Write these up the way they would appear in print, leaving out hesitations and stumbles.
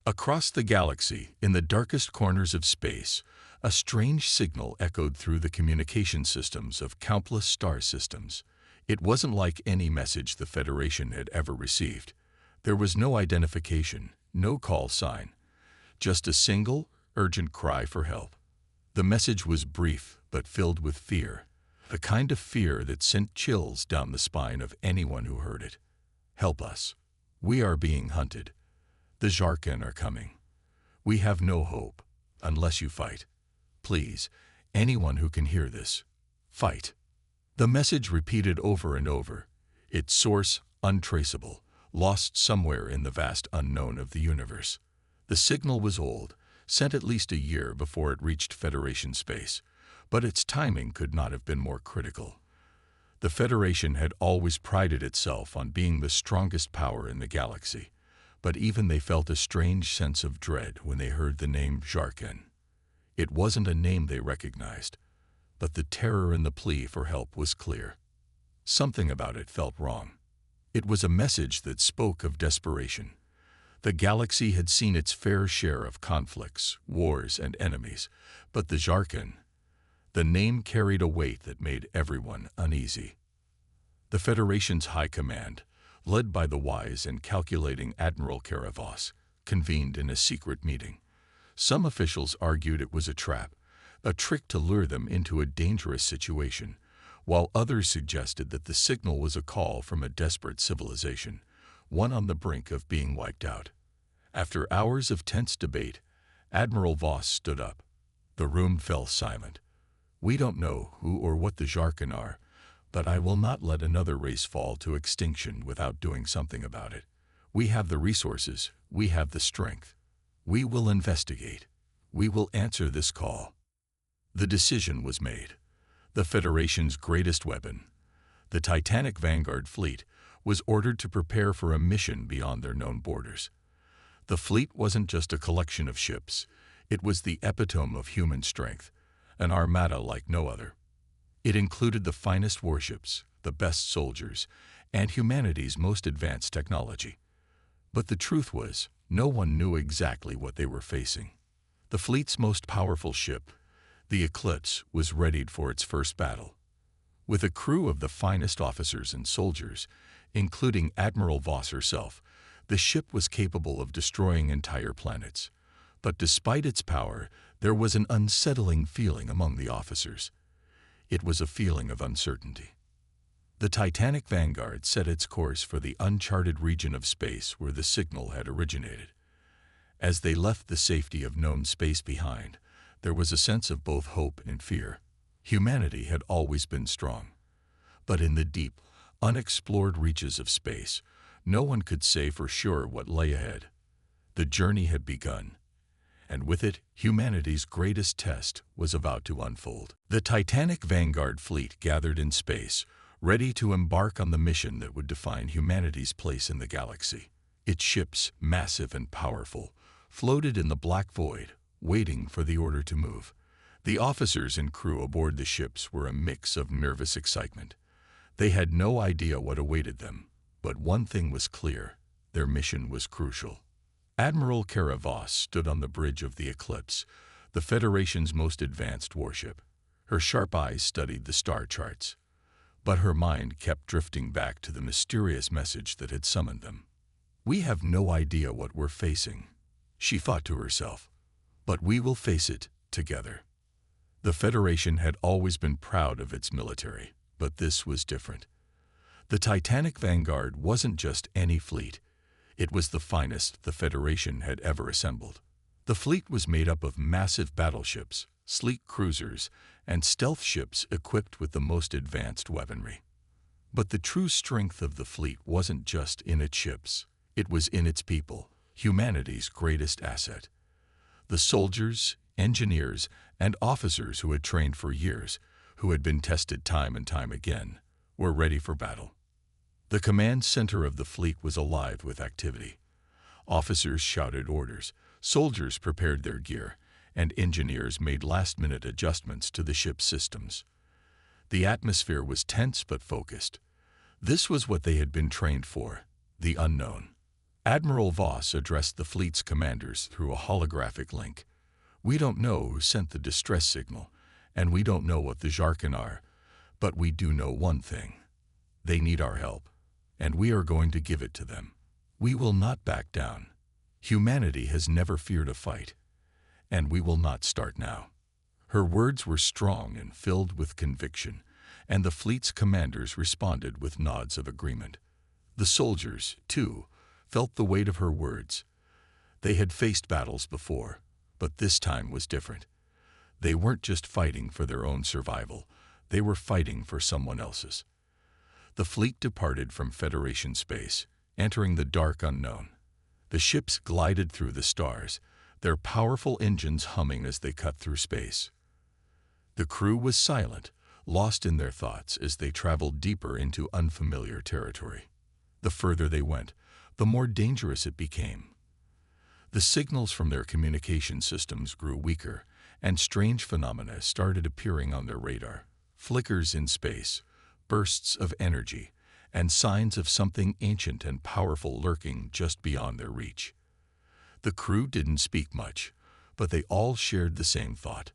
Across the galaxy, in the darkest corners of space, a strange signal echoed through the communication systems of countless star systems. It wasn't like any message the Federation had ever received. There was no identification, no call sign, just a single, urgent cry for help. The message was brief but filled with fear, the kind of fear that sent chills down the spine of anyone who heard it. Help us. We are being hunted. The Jarkan are coming. We have no hope, unless you fight. Please, anyone who can hear this, fight. The message repeated over and over, its source untraceable, lost somewhere in the vast unknown of the universe. The signal was old, sent at least a year before it reached Federation space, but its timing could not have been more critical. The Federation had always prided itself on being the strongest power in the galaxy, but even they felt a strange sense of dread when they heard the name Jarkan. It wasn't a name they recognized, but the terror in the plea for help was clear. Something about it felt wrong. It was a message that spoke of desperation. The galaxy had seen its fair share of conflicts, wars, and enemies, but the Jarkan, the name carried a weight that made everyone uneasy. The Federation's high command, led by the wise and calculating Admiral Karavos, convened in a secret meeting. Some officials argued it was a trap, a trick to lure them into a dangerous situation, while others suggested that the signal was a call from a desperate civilization, one on the brink of being wiped out. After hours of tense debate, Admiral Voss stood up. The room fell silent. We don't know who or what the Jarkan are, but I will not let another race fall to extinction without doing something about it. We have the resources, we have the strength. We will investigate. We will answer this call. The decision was made. The Federation's greatest weapon, the Titanic Vanguard fleet, was ordered to prepare for a mission beyond their known borders. The fleet wasn't just a collection of ships. It was the epitome of human strength, an armada like no other. It included the finest warships, the best soldiers, and humanity's most advanced technology. But the truth was, no one knew exactly what they were facing. The fleet's most powerful ship, the Eclipse, was readied for its first battle. With a crew of the finest officers and soldiers, including Admiral Voss herself, the ship was capable of destroying entire planets. But despite its power, there was an unsettling feeling among the officers. It was a feeling of uncertainty. The Titanic Vanguard set its course for the uncharted region of space where the signal had originated. As they left the safety of known space behind, there was a sense of both hope and fear. Humanity had always been strong. But in the deep, unexplored reaches of space, no one could say for sure what lay ahead. The journey had begun, and with it, humanity's greatest test was about to unfold. The Titanic Vanguard fleet gathered in space, ready to embark on the mission that would define humanity's place in the galaxy. Its ships, massive and powerful, floated in the black void, waiting for the order to move. The officers and crew aboard the ships were a mix of nervous excitement. They had no idea what awaited them, but one thing was clear: their mission was crucial. Admiral Karavos stood on the bridge of the Eclipse, the Federation's most advanced warship. Her sharp eyes studied the star charts, but her mind kept drifting back to the mysterious message that had summoned them. We have no idea what we're facing, she thought to herself, but we will face it together. The Federation had always been proud of its military, but this was different. The Titanic Vanguard wasn't just any fleet. It was the finest the Federation had ever assembled. The fleet was made up of massive battleships, sleek cruisers, and stealth ships equipped with the most advanced weaponry. But the true strength of the fleet wasn't just in its ships. It was in its people, humanity's greatest asset. The soldiers, engineers, and officers who had trained for years, who had been tested time and time again, were ready for battle. The command center of the fleet was alive with activity. Officers shouted orders, soldiers prepared their gear, and engineers made last-minute adjustments to the ship's systems. The atmosphere was tense but focused. This was what they had been trained for, the unknown. Admiral Voss addressed the fleet's commanders through a holographic link. "We don't know who sent the distress signal, and we don't know what the Jarkin are, but we do know one thing. They need our help, and we are going to give it to them. We will not back down. Humanity has never feared a fight, and we will not start now." Her words were strong and filled with conviction, and the fleet's commanders responded with nods of agreement. The soldiers, too, felt the weight of her words. They had faced battles before, but this time was different. They weren't just fighting for their own survival, they were fighting for someone else's. The fleet departed from Federation space, entering the dark unknown. The ships glided through the stars, their powerful engines humming as they cut through space. The crew was silent, lost in their thoughts as they traveled deeper into unfamiliar territory. The further they went, the more dangerous it became. The signals from their communication systems grew weaker, and strange phenomena started appearing on their radar. Flickers in space, bursts of energy, and signs of something ancient and powerful lurking just beyond their reach. The crew didn't speak much, but they all shared the same thought.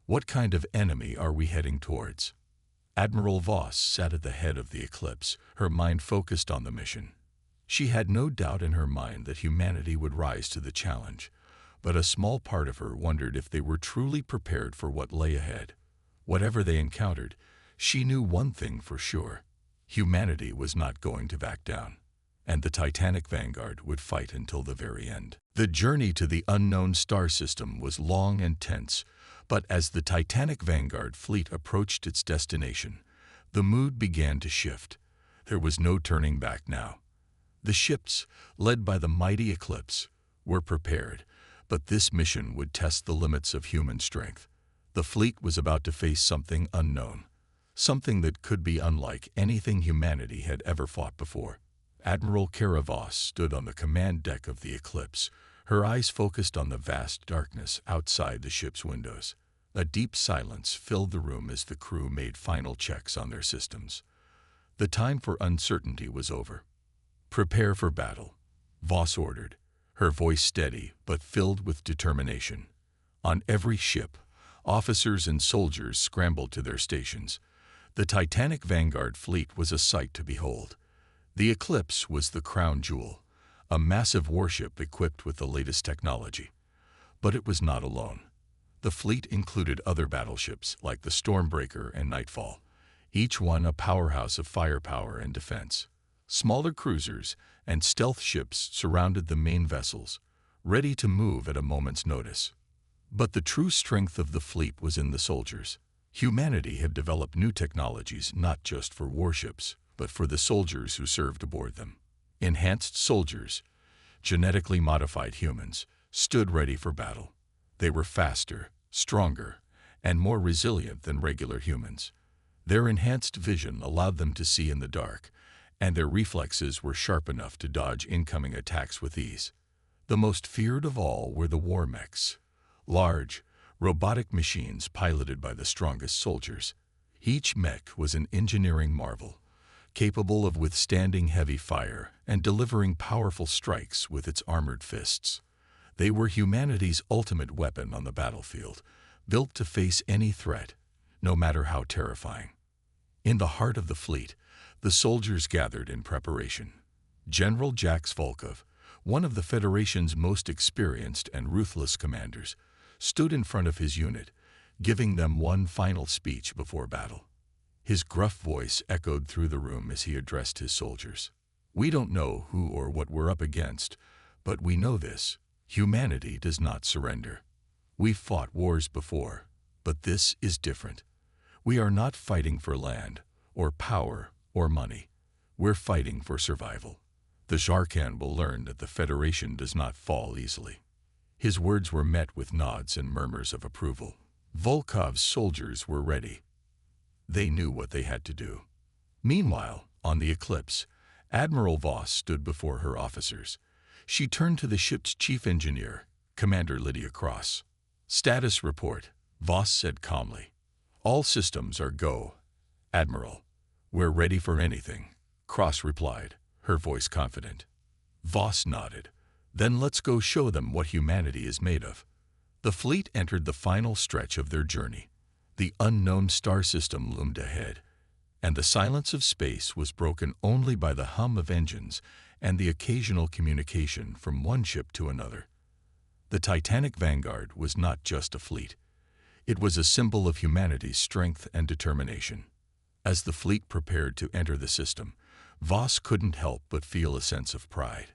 What kind of enemy are we heading towards? Admiral Voss sat at the head of the Eclipse, her mind focused on the mission. She had no doubt in her mind that humanity would rise to the challenge, but a small part of her wondered if they were truly prepared for what lay ahead. Whatever they encountered, she knew one thing for sure: humanity was not going to back down, and the Titanic Vanguard would fight until the very end. The journey to the unknown star system was long and tense, but as the Titanic Vanguard fleet approached its destination, the mood began to shift. There was no turning back now. The ships, led by the mighty Eclipse, were prepared, but this mission would test the limits of human strength. The fleet was about to face something unknown, something that could be unlike anything humanity had ever fought before. Admiral Kara Voss stood on the command deck of the Eclipse, her eyes focused on the vast darkness outside the ship's windows. A deep silence filled the room as the crew made final checks on their systems. The time for uncertainty was over. "Prepare for battle," Voss ordered, her voice steady but filled with determination. On every ship, officers and soldiers scrambled to their stations. The Titanic Vanguard fleet was a sight to behold. The Eclipse was the crown jewel, a massive warship equipped with the latest technology. But it was not alone. The fleet included other battleships like the Stormbreaker and Nightfall, each one a powerhouse of firepower and defense. Smaller cruisers and stealth ships surrounded the main vessels, ready to move at a moment's notice. But the true strength of the fleet was in the soldiers. Humanity had developed new technologies not just for warships, but for the soldiers who served aboard them. Enhanced soldiers, genetically modified humans, stood ready for battle. They were faster, stronger, and more resilient than regular humans. Their enhanced vision allowed them to see in the dark, and their reflexes were sharp enough to dodge incoming attacks with ease. The most feared of all were the war mechs, large, robotic machines piloted by the strongest soldiers. Each mech was an engineering marvel, capable of withstanding heavy fire and delivering powerful strikes with its armored fists. They were humanity's ultimate weapon on the battlefield, built to face any threat, no matter how terrifying. In the heart of the fleet, the soldiers gathered in preparation. General Jax Volkov, one of the Federation's most experienced and ruthless commanders, stood in front of his unit, giving them one final speech before battle. His gruff voice echoed through the room as he addressed his soldiers. "We don't know who or what we're up against, but we know this: humanity does not surrender. We've fought wars before, but this is different. We are not fighting for land, or power, or money. We're fighting for survival. The Jarkan will learn that the Federation does not fall easily." His words were met with nods and murmurs of approval. Volkov's soldiers were ready. They knew what they had to do. Meanwhile, on the Eclipse, Admiral Voss stood before her officers. She turned to the ship's chief engineer, Commander Lydia Cross. "Status report," Voss said calmly. "All systems are go, Admiral. We're ready for anything," Cross replied, her voice confident. Voss nodded. Then let's go show them what humanity is made of. The fleet entered the final stretch of their journey. The unknown star system loomed ahead, and the silence of space was broken only by the hum of engines and the occasional communication from one ship to another. The Titanic Vanguard was not just a fleet. It was a symbol of humanity's strength and determination. As the fleet prepared to enter the system, Voss couldn't help but feel a sense of pride.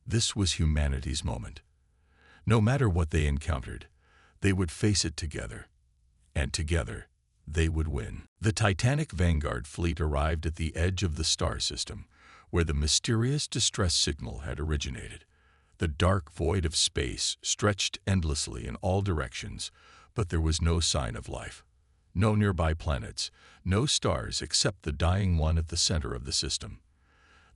This was humanity's moment. No matter what they encountered, they would face it together. And together, they would win. The Titanic Vanguard fleet arrived at the edge of the star system, where the mysterious distress signal had originated. The dark void of space stretched endlessly in all directions, but there was no sign of life. No nearby planets, no stars except the dying one at the center of the system.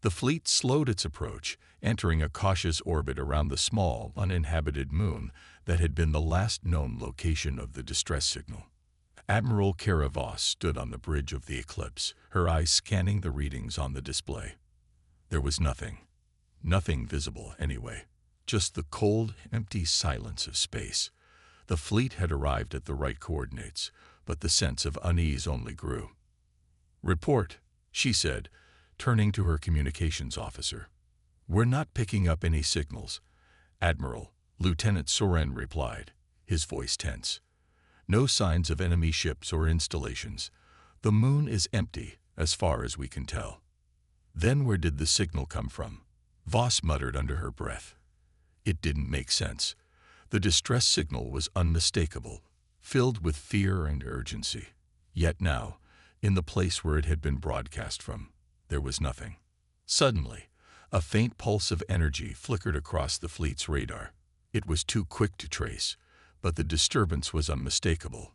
The fleet slowed its approach, entering a cautious orbit around the small, uninhabited moon that had been the last known location of the distress signal. Admiral Kara Voss stood on the bridge of the Eclipse, her eyes scanning the readings on the display. There was nothing. Nothing visible, anyway. Just the cold, empty silence of space. The fleet had arrived at the right coordinates, but the sense of unease only grew. "Report," she said, turning to her communications officer. "We're not picking up any signals." "Admiral," Lieutenant Soren replied, his voice tense. "No signs of enemy ships or installations. The moon is empty, as far as we can tell." "Then where did the signal come from?" Voss muttered under her breath. It didn't make sense. The distress signal was unmistakable, filled with fear and urgency. Yet now, in the place where it had been broadcast from, there was nothing. Suddenly, a faint pulse of energy flickered across the fleet's radar. It was too quick to trace, but the disturbance was unmistakable.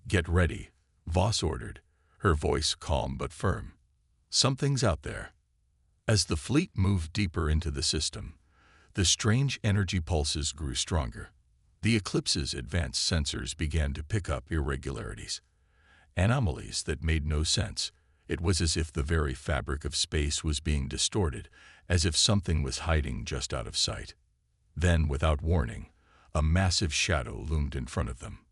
"Get ready," Voss ordered, her voice calm but firm. "Something's out there." As the fleet moved deeper into the system, the strange energy pulses grew stronger. The Eclipse's advanced sensors began to pick up irregularities, anomalies that made no sense. It was as if the very fabric of space was being distorted, as if something was hiding just out of sight. Then, without warning, a massive shadow loomed in front of them.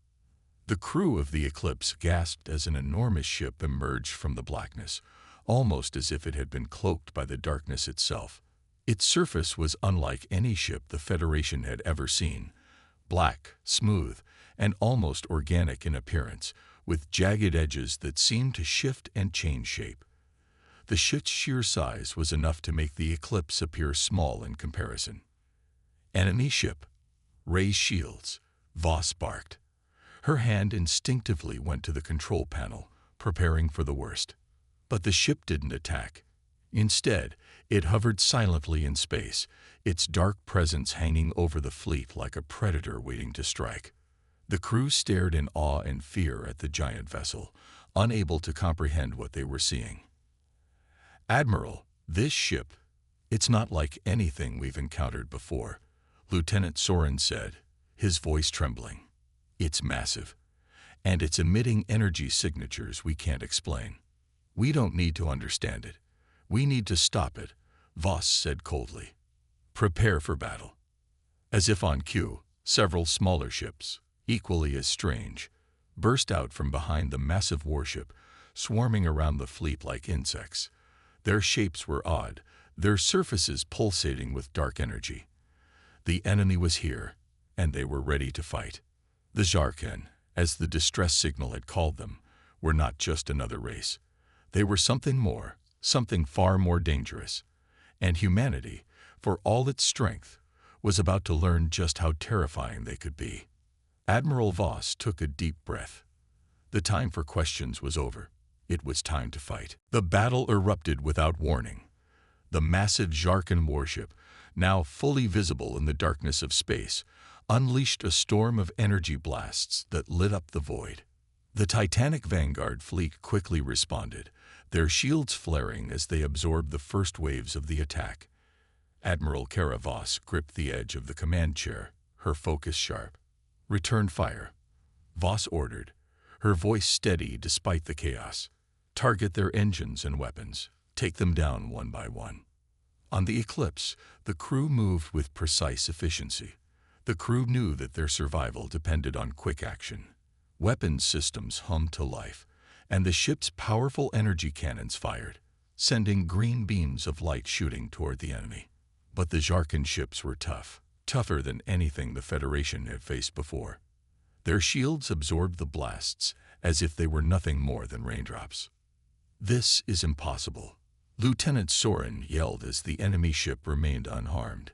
The crew of the Eclipse gasped as an enormous ship emerged from the blackness, almost as if it had been cloaked by the darkness itself. Its surface was unlike any ship the Federation had ever seen, black, smooth, and almost organic in appearance, with jagged edges that seemed to shift and change shape. The ship's sheer size was enough to make the Eclipse appear small in comparison. "Enemy ship. Raise shields," Voss barked. Her hand instinctively went to the control panel, preparing for the worst. But the ship didn't attack. Instead, it hovered silently in space, its dark presence hanging over the fleet like a predator waiting to strike. The crew stared in awe and fear at the giant vessel, unable to comprehend what they were seeing. "Admiral, this ship, it's not like anything we've encountered before," Lieutenant Soren said, his voice trembling. "It's massive, and it's emitting energy signatures we can't explain. We don't need to understand it. We need to stop it," Voss said coldly. "Prepare for battle." As if on cue, several smaller ships, equally as strange, burst out from behind the massive warship, swarming around the fleet like insects. Their shapes were odd, their surfaces pulsating with dark energy. The enemy was here, and they were ready to fight. The Zarken, as the distress signal had called them, were not just another race. They were something more, something far more dangerous. And humanity, for all its strength, was about to learn just how terrifying they could be. Admiral Voss took a deep breath. The time for questions was over. It was time to fight. The battle erupted without warning. The massive Zarken warship, now fully visible in the darkness of space, unleashed a storm of energy blasts that lit up the void. The Titanic Vanguard fleet quickly responded, their shields flaring as they absorbed the first waves of the attack. Admiral Kara Voss gripped the edge of the command chair, her focus sharp. "Return fire," Voss ordered, her voice steady despite the chaos. "Target their engines and weapons. Take them down one by one." On the Eclipse, the crew moved with precise efficiency. The crew knew that their survival depended on quick action. Weapons systems hummed to life, and the ship's powerful energy cannons fired, sending green beams of light shooting toward the enemy. But the Jarkan ships were tough, tougher than anything the Federation had faced before. Their shields absorbed the blasts as if they were nothing more than raindrops. "This is impossible," Lieutenant Soren yelled as the enemy ship remained unharmed.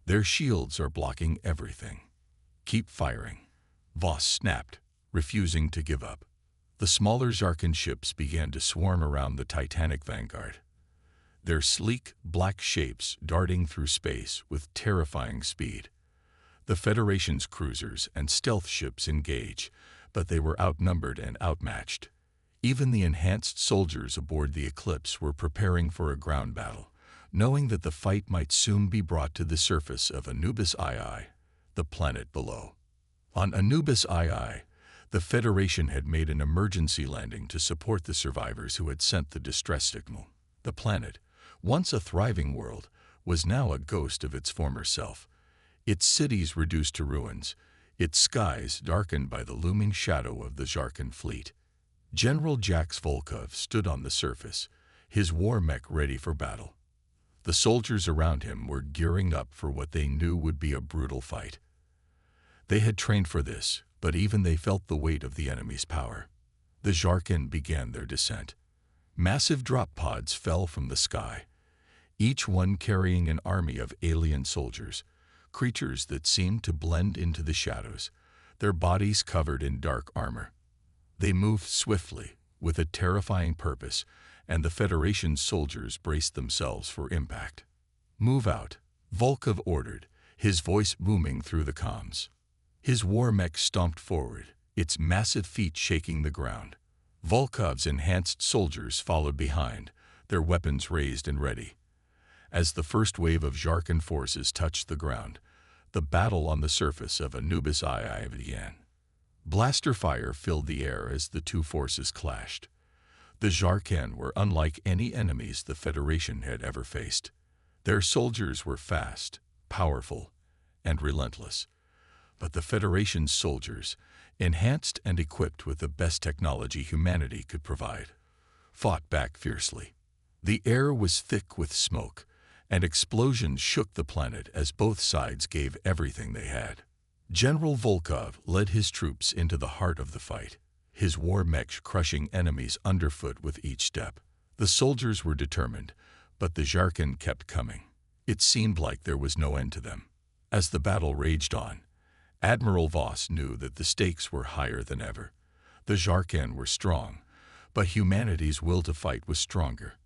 "Their shields are blocking everything." "Keep firing," Voss snapped, refusing to give up. The smaller Jarkan ships began to swarm around the Titanic vanguard, their sleek, black shapes darting through space with terrifying speed. The Federation's cruisers and stealth ships engaged, but they were outnumbered and outmatched. Even the enhanced soldiers aboard the Eclipse were preparing for a ground battle, knowing that the fight might soon be brought to the surface of Anubis II, the planet below. On Anubis II, the Federation had made an emergency landing to support the survivors who had sent the distress signal. The planet, once a thriving world, was now a ghost of its former self. Its cities reduced to ruins, its skies darkened by the looming shadow of the Jarkan fleet. General Jax Volkov stood on the surface, his war mech ready for battle. The soldiers around him were gearing up for what they knew would be a brutal fight. They had trained for this, but even they felt the weight of the enemy's power. The Jarkan began their descent. Massive drop pods fell from the sky, each one carrying an army of alien soldiers, creatures that seemed to blend into the shadows, their bodies covered in dark armor. They moved swiftly, with a terrifying purpose, and the Federation's soldiers braced themselves for impact. "Move out," Volkov ordered, his voice booming through the comms. His war mech stomped forward, its massive feet shaking the ground. Volkov's enhanced soldiers followed behind, their weapons raised and ready. As the first wave of Jarkan forces touched the ground, the battle on the surface of Anubis II began. Blaster fire filled the air as the two forces clashed. The Jarkan were unlike any enemies the Federation had ever faced. Their soldiers were fast, powerful, and relentless. But the Federation's soldiers, enhanced and equipped with the best technology humanity could provide, fought back fiercely. The air was thick with smoke, and explosions shook the planet as both sides gave everything they had. General Volkov led his troops into the heart of the fight, his war mech crushing enemies underfoot with each step. The soldiers were determined, but the Jarkan kept coming. It seemed like there was no end to them. As the battle raged on, Admiral Voss knew that the stakes were higher than ever. The Jarkan were strong, but humanity's will to fight was stronger.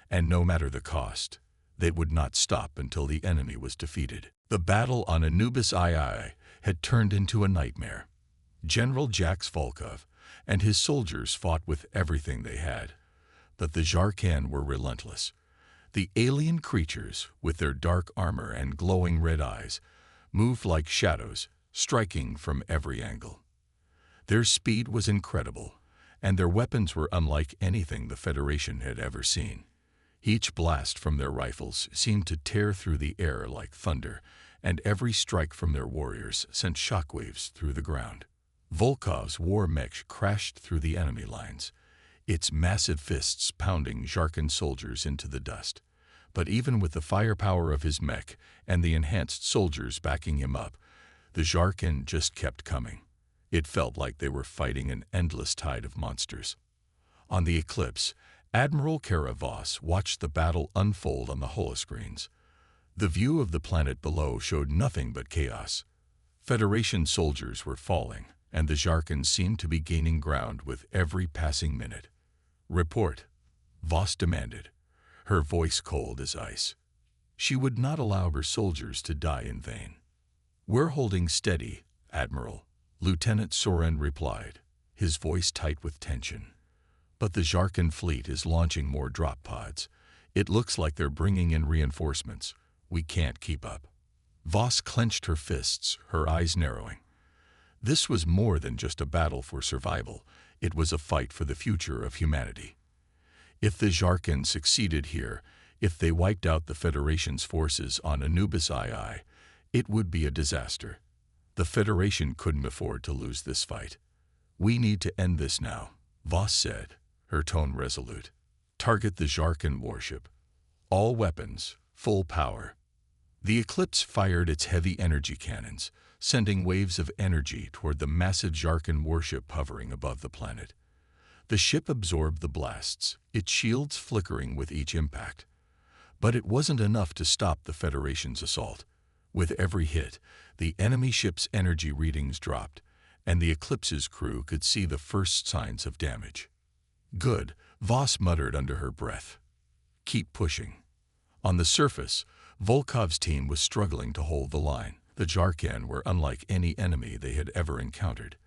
And no matter the cost, they would not stop until the enemy was defeated. The battle on Anubis II had turned into a nightmare. General Jax Volkov and his soldiers fought with everything they had, but the Jarkan were relentless. The alien creatures, with their dark armor and glowing red eyes, moved like shadows, striking from every angle. Their speed was incredible, and their weapons were unlike anything the Federation had ever seen. Each blast from their rifles seemed to tear through the air like thunder, and every strike from their warriors sent shockwaves through the ground. Volkov's war mech crashed through the enemy lines, its massive fists pounding Jarkan soldiers into the dust. But even with the firepower of his mech and the enhanced soldiers backing him up, the Jarkan just kept coming. It felt like they were fighting an endless tide of monsters. On the Eclipse, Admiral Kara Voss watched the battle unfold on the holoscreens. The view of the planet below showed nothing but chaos. Federation soldiers were falling, and the Jarkan seemed to be gaining ground with every passing minute. "Report," Voss demanded, her voice cold as ice. She would not allow her soldiers to die in vain. "We're holding steady, Admiral," Lieutenant Soren replied, his voice tight with tension. "But the Jarkan fleet is launching more drop pods. It looks like they're bringing in reinforcements. We can't keep up." Voss clenched her fists, her eyes narrowing. This was more than just a battle for survival. It was a fight for the future of humanity. If the Jarkan succeeded here, If they wiped out the Federation's forces on Anubis II, it would be a disaster. The Federation couldn't afford to lose this fight. "We need to end this now," Voss said, her tone resolute. "Target the Jarkan warship. All weapons, full power." The Eclipse fired its heavy energy cannons, sending waves of energy toward the massive Jarkan warship hovering above the planet. The ship absorbed the blasts, its shields flickering with each impact. But it wasn't enough to stop the Federation's assault. With every hit, the enemy ship's energy readings dropped, and the Eclipse's crew could see the first signs of damage. "Good," Voss muttered under her breath. "Keep pushing." On the surface, Volkov's team was struggling to hold the line. The Jarkan were unlike any enemy they had ever encountered.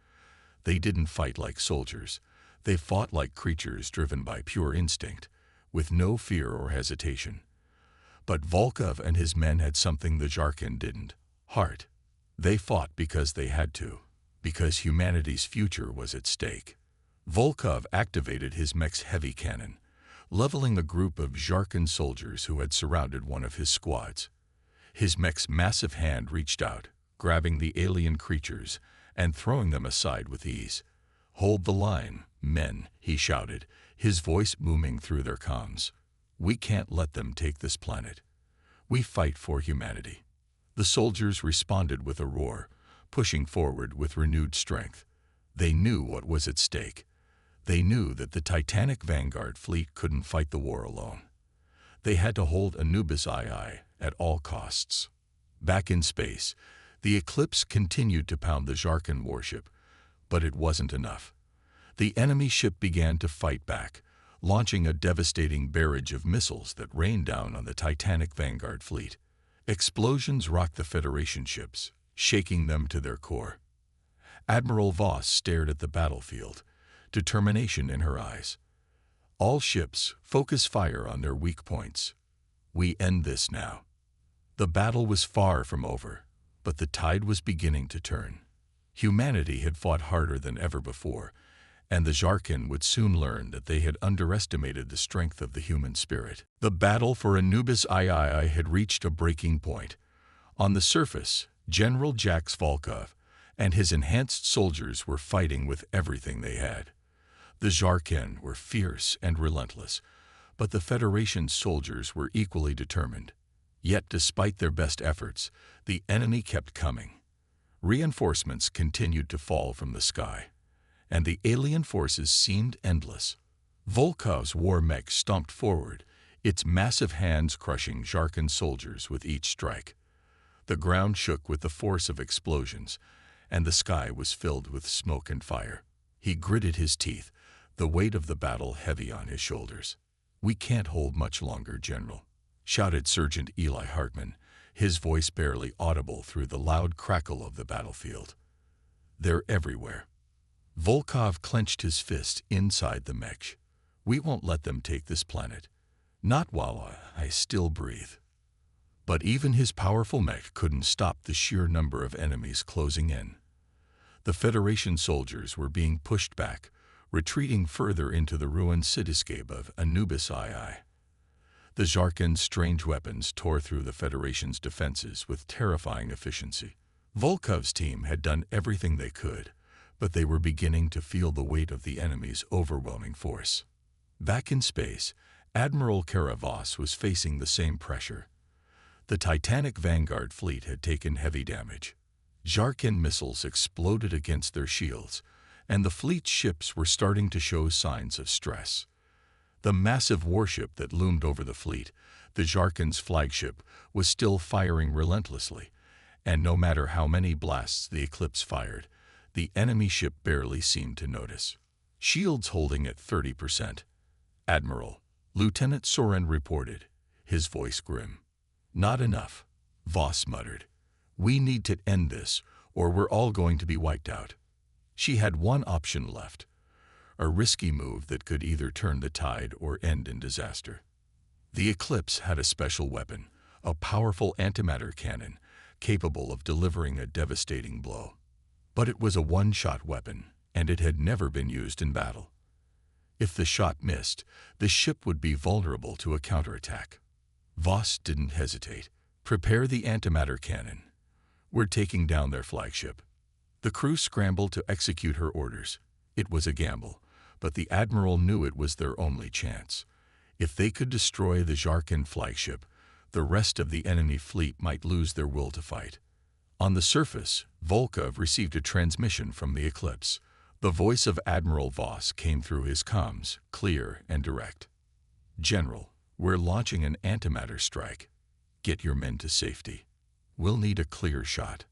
They didn't fight like soldiers. They fought like creatures driven by pure instinct, with no fear or hesitation. But Volkov and his men had something the Jarkan didn't: heart. They fought because they had to, because humanity's future was at stake. Volkov activated his mech's heavy cannon, leveling a group of Jarkan soldiers who had surrounded one of his squads. His mech's massive hand reached out, grabbing the alien creatures and throwing them aside with ease. "Hold the line, men," he shouted, his voice booming through their comms. "We can't let them take this planet. We fight for humanity." The soldiers responded with a roar, pushing forward with renewed strength. They knew what was at stake. They knew that the Titanic Vanguard fleet couldn't fight the war alone. They had to hold Anubis II at all costs. Back in space, the Eclipse continued to pound the Jarkan warship, but it wasn't enough. The enemy ship began to fight back, launching a devastating barrage of missiles that rained down on the Titanic Vanguard fleet. Explosions rocked the Federation ships, shaking them to their core. Admiral Voss stared at the battlefield, determination in her eyes. "All ships, focus fire on their weak points. We end this now." The battle was far from over, but the tide was beginning to turn. Humanity had fought harder than ever before, and the Jarkan would soon learn that they had underestimated the strength of the human spirit. The battle for Anubis II had reached a breaking point. On the surface, General Jax Volkov and his enhanced soldiers were fighting with everything they had. The Jarkan were fierce and relentless, but the Federation soldiers were equally determined. Yet despite their best efforts, the enemy kept coming. Reinforcements continued to fall from the sky, and the alien forces seemed endless. Volkov's war mech stomped forward, its massive hands crushing Jarkan soldiers with each strike. The ground shook with the force of explosions, and the sky was filled with smoke and fire. He gritted his teeth, the weight of the battle heavy on his shoulders. "We can't hold much longer, General," shouted Sergeant Eli Hartman, his voice barely audible through the loud crackle of the battlefield. "They're everywhere." Volkov clenched his fist inside the mech. "We won't let them take this planet. Not while I still breathe." But even his powerful mech couldn't stop the sheer number of enemies closing in. The Federation soldiers were being pushed back, retreating further into the ruined cityscape of Anubis II. The Jarkan's strange weapons tore through the Federation's defenses with terrifying efficiency. Volkov's team had done everything they could, but they were beginning to feel the weight of the enemy's overwhelming force. Back in space, Admiral Voss was facing the same pressure. The Titanic Vanguard fleet had taken heavy damage. Jarkan missiles exploded against their shields, and the fleet's ships were starting to show signs of stress. The massive warship that loomed over the fleet, the Jarkan's flagship, was still firing relentlessly, and no matter how many blasts the Eclipse fired, the enemy ship barely seemed to notice. Shields holding at 30%. "Admiral," Lieutenant Soren reported, his voice grim. "Not enough," Voss muttered. "We need to end this, or we're all going to be wiped out." She had one option left, a risky move that could either turn the tide or end in disaster. The Eclipse had a special weapon, a powerful antimatter cannon, capable of delivering a devastating blow. But it was a one-shot weapon, and it had never been used in battle. If the shot missed, the ship would be vulnerable to a counterattack. Voss didn't hesitate. Prepare the antimatter cannon. We're taking down their flagship. The crew scrambled to execute her orders. It was a gamble, but the admiral knew it was their only chance. If they could destroy the Zarkin flagship, the rest of the enemy fleet might lose their will to fight. On the surface, Volkov received a transmission from the Eclipse. The voice of Admiral Voss came through his comms, clear and direct. General, we're launching an antimatter strike. Get your men to safety. We'll need a clear shot.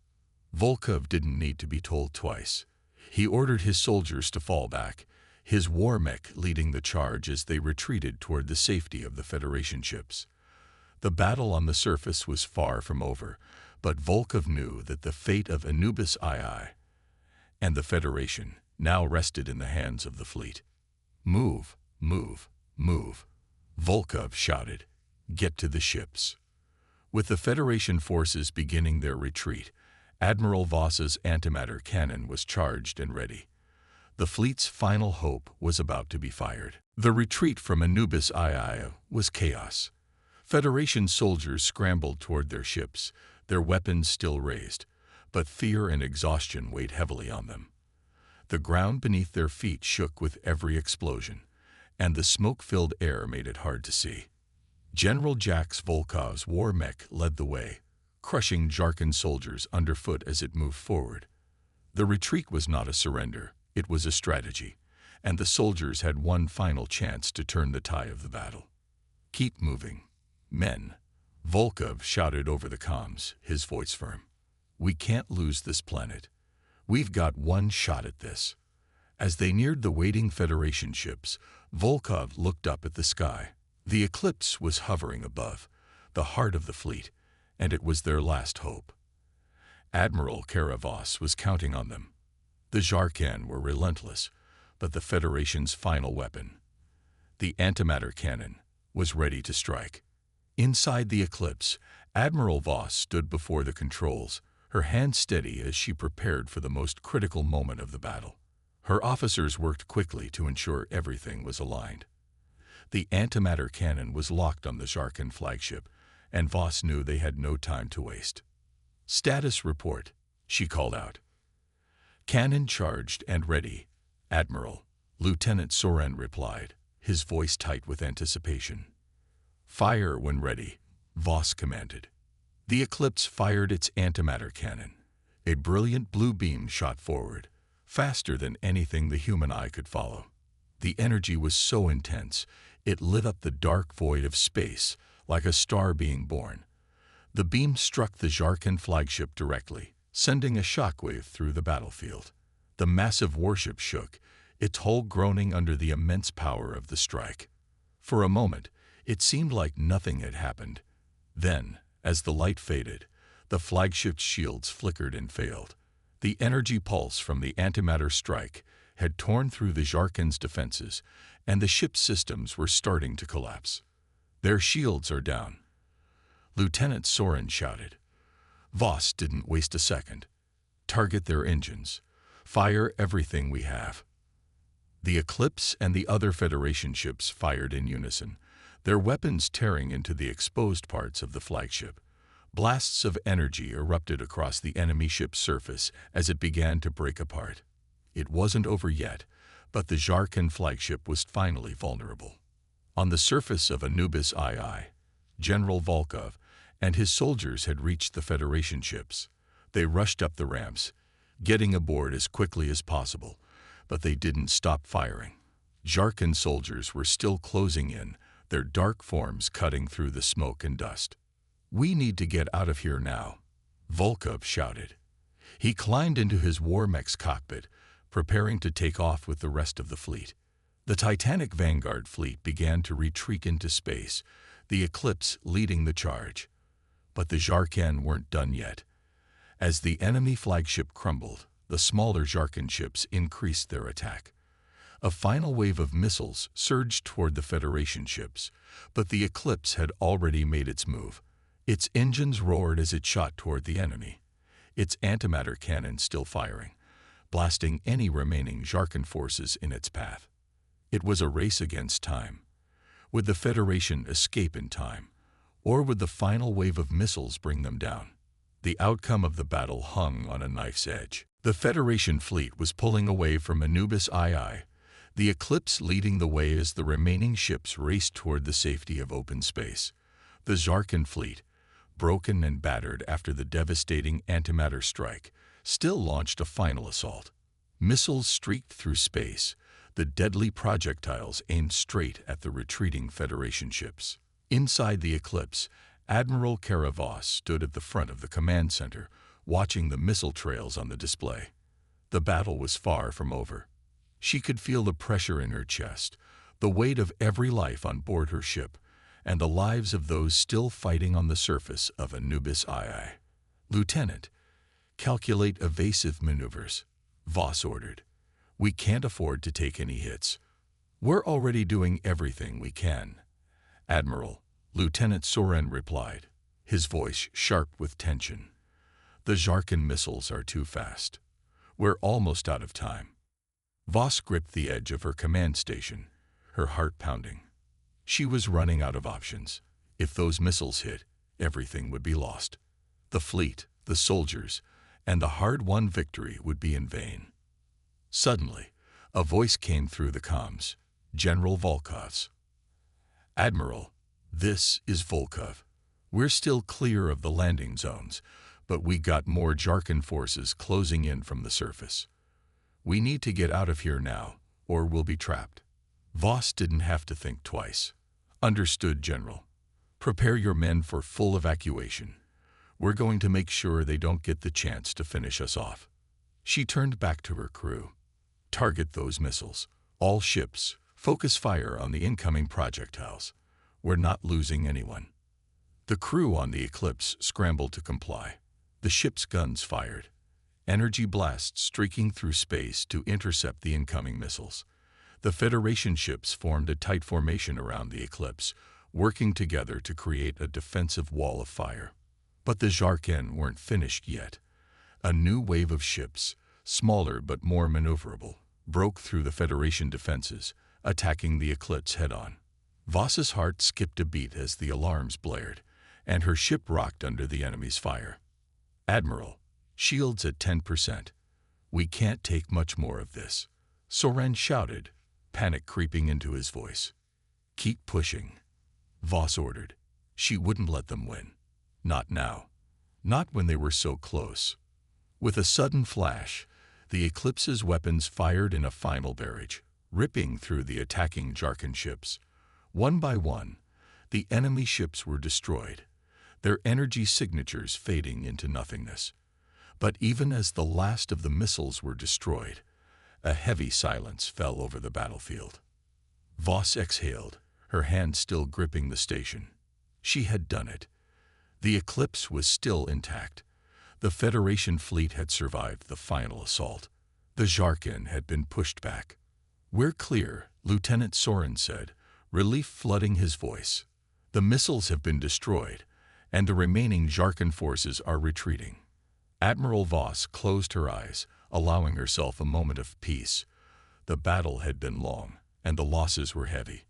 Volkov didn't need to be told twice. He ordered his soldiers to fall back, his war mech leading the charge as they retreated toward the safety of the Federation ships. The battle on the surface was far from over, but Volkov knew that the fate of Anubis II and the Federation now rested in the hands of the fleet. Move, move, move, Volkov shouted. Get to the ships. With the Federation forces beginning their retreat, Admiral Voss's antimatter cannon was charged and ready. The fleet's final hope was about to be fired. The retreat from Anubis II was chaos. Federation soldiers scrambled toward their ships, their weapons still raised, but fear and exhaustion weighed heavily on them. The ground beneath their feet shook with every explosion, and the smoke-filled air made it hard to see. General Jax Volkov's war mech led the way, crushing Zarkin soldiers underfoot as it moved forward. The retreat was not a surrender, it was a strategy, and the soldiers had one final chance to turn the tide of the battle. Keep moving, men, Volkov shouted over the comms, his voice firm. We can't lose this planet. We've got one shot at this. As they neared the waiting Federation ships, Volkov looked up at the sky. The Eclipse was hovering above, the heart of the fleet, and it was their last hope. Admiral Voss was counting on them. The Zarkin were relentless, but the Federation's final weapon, the antimatter cannon, was ready to strike. Inside the Eclipse, Admiral Voss stood before the controls, her hand steady as she prepared for the most critical moment of the battle. Her officers worked quickly to ensure everything was aligned. The antimatter cannon was locked on the Zarkin flagship, and Voss knew they had no time to waste. Status report, she called out. Cannon charged and ready, Admiral, Lieutenant Soren replied, his voice tight with anticipation. Fire when ready, Voss commanded. The Eclipse fired its antimatter cannon. A brilliant blue beam shot forward, faster than anything the human eye could follow. The energy was so intense, it lit up the dark void of space like a star being born. The beam struck the Zarkin flagship directly, sending a shockwave through the battlefield. The massive warship shook, its hull groaning under the immense power of the strike. For a moment, it seemed like nothing had happened. Then, as the light faded, the flagship's shields flickered and failed. The energy pulse from the antimatter strike had torn through the Zarkin's defenses, and the ship's systems were starting to collapse. Their shields are down, Lieutenant Soren shouted. Voss didn't waste a second. Target their engines. Fire everything we have. The Eclipse and the other Federation ships fired in unison, their weapons tearing into the exposed parts of the flagship. Blasts of energy erupted across the enemy ship's surface as it began to break apart. It wasn't over yet, but the Zarkin flagship was finally vulnerable. On the surface of Anubis II, General Volkov and his soldiers had reached the Federation ships. They rushed up the ramps, getting aboard as quickly as possible, but they didn't stop firing. Zarkin soldiers were still closing in, their dark forms cutting through the smoke and dust. We need to get out of here now, Volkov shouted. He climbed into his war mech's cockpit, preparing to take off with the rest of the fleet. The Titanic Vanguard fleet began to retreat into space, the Eclipse leading the charge. But the Zarkin weren't done yet. As the enemy flagship crumbled, the smaller Zarkin ships increased their attack. A final wave of missiles surged toward the Federation ships, but the Eclipse had already made its move. Its engines roared as it shot toward the enemy, its antimatter cannon still firing, blasting any remaining Zarkin forces in its path. It was a race against time. Would the Federation escape in time, Or would the final wave of missiles bring them down? The outcome of the battle hung on a knife's edge. The Federation fleet was pulling away from Anubis II, the Eclipse leading the way as the remaining ships raced toward the safety of open space. The Zarkan fleet, broken and battered after the devastating antimatter strike, still launched a final assault. Missiles streaked through space, the deadly projectiles aimed straight at the retreating Federation ships. Inside the Eclipse, Admiral Kara Voss stood at the front of the command center, watching the missile trails on the display. The battle was far from over. She could feel the pressure in her chest, the weight of every life on board her ship, and the lives of those still fighting on the surface of Anubis II. "Lieutenant, calculate evasive maneuvers," Voss ordered. "We can't afford to take any hits. We're already doing everything we can." "Admiral," Lieutenant Soren replied, his voice sharp with tension. "The Zarkan missiles are too fast. We're almost out of time." Voss gripped the edge of her command station, her heart pounding. She was running out of options. If those missiles hit, everything would be lost. The fleet, the soldiers, and the hard-won victory would be in vain. Suddenly, a voice came through the comms, General Volkov's. "Admiral, this is Volkov. We're still clear of the landing zones, but we got more Zarkan forces closing in from the surface. We need to get out of here now, or we'll be trapped." Voss didn't have to think twice. "Understood, General. Prepare your men for full evacuation. We're going to make sure they don't get the chance to finish us off." She turned back to her crew. "Target those missiles. All ships, focus fire on the incoming projectiles. We're not losing anyone." The crew on the Eclipse scrambled to comply. The ship's guns fired, energy blasts streaking through space to intercept the incoming missiles. The Federation ships formed a tight formation around the Eclipse, working together to create a defensive wall of fire. But the Zarkan weren't finished yet. A new wave of ships, smaller but more maneuverable, broke through the Federation defenses, attacking the Eclipse head-on. Voss's heart skipped a beat as the alarms blared, and her ship rocked under the enemy's fire. "Admiral, shields at 10%. We can't take much more of this," Soren shouted, panic creeping into his voice. "Keep pushing," Voss ordered. She wouldn't let them win. Not now. Not when they were so close. With a sudden flash, the Eclipse's weapons fired in a final barrage, ripping through the attacking Zarkan ships. One by one, the enemy ships were destroyed, their energy signatures fading into nothingness. But even as the last of the missiles were destroyed, a heavy silence fell over the battlefield. Voss exhaled, her hand still gripping the station. She had done it. The Eclipse was still intact. The Federation fleet had survived the final assault. The Zarkan had been pushed back. "We're clear," Lieutenant Soren said, relief flooding his voice. "The missiles have been destroyed, and the remaining Zarkan forces are retreating." Admiral Voss closed her eyes, allowing herself a moment of peace. The battle had been long, and the losses were heavy.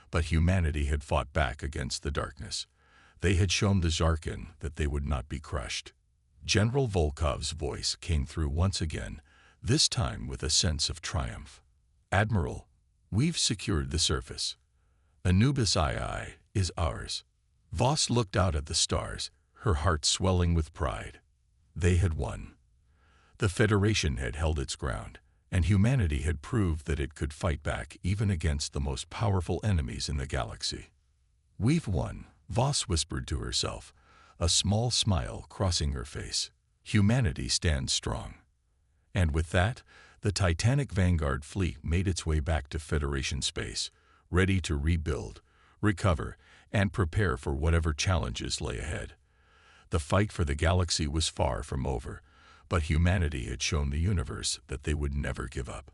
But humanity had fought back against the darkness. They had shown the Zarkan that they would not be crushed. General Volkov's voice came through once again, this time with a sense of triumph. "Admiral, we've secured the surface. Anubis II is ours." Voss looked out at the stars, her heart swelling with pride. They had won. The Federation had held its ground, and humanity had proved that it could fight back even against the most powerful enemies in the galaxy. "We've won," Voss whispered to herself, a small smile crossing her face. "Humanity stands strong." And with that, the Titanic Vanguard fleet made its way back to Federation space, ready to rebuild, recover, and prepare for whatever challenges lay ahead. The fight for the galaxy was far from over, but humanity had shown the universe that they would never give up.